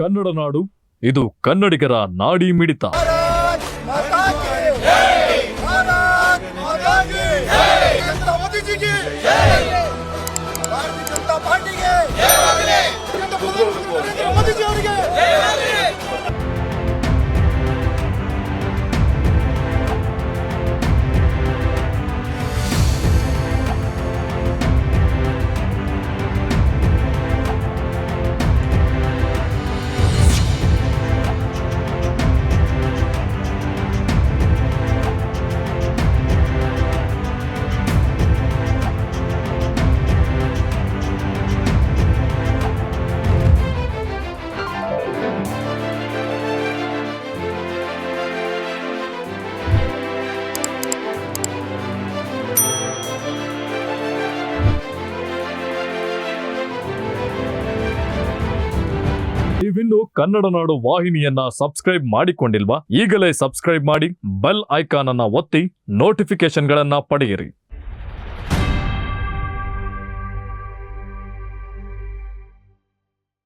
ಕನ್ನಡ ನಾಡು, ಇದು ಕನ್ನಡಿಗರ ನಾಡಿ ಮಿಡಿತ. ನೀವಿನ್ನು ಕನ್ನಡ ನಾಡು ವಾಹಿನಿಯನ್ನ ಸಬ್ಸ್ಕ್ರೈಬ್ ಮಾಡಿಕೊಂಡಿಲ್ವಾ? ಈಗಲೇ ಸಬ್ಸ್ಕ್ರೈಬ್ ಮಾಡಿ, ಬೆಲ್ ಐಕಾನ್ ಅನ್ನ ಒತ್ತಿ ನೋಟಿಫಿಕೇಶನ್ಗಳನ್ನ ಪಡೆಯಿರಿ.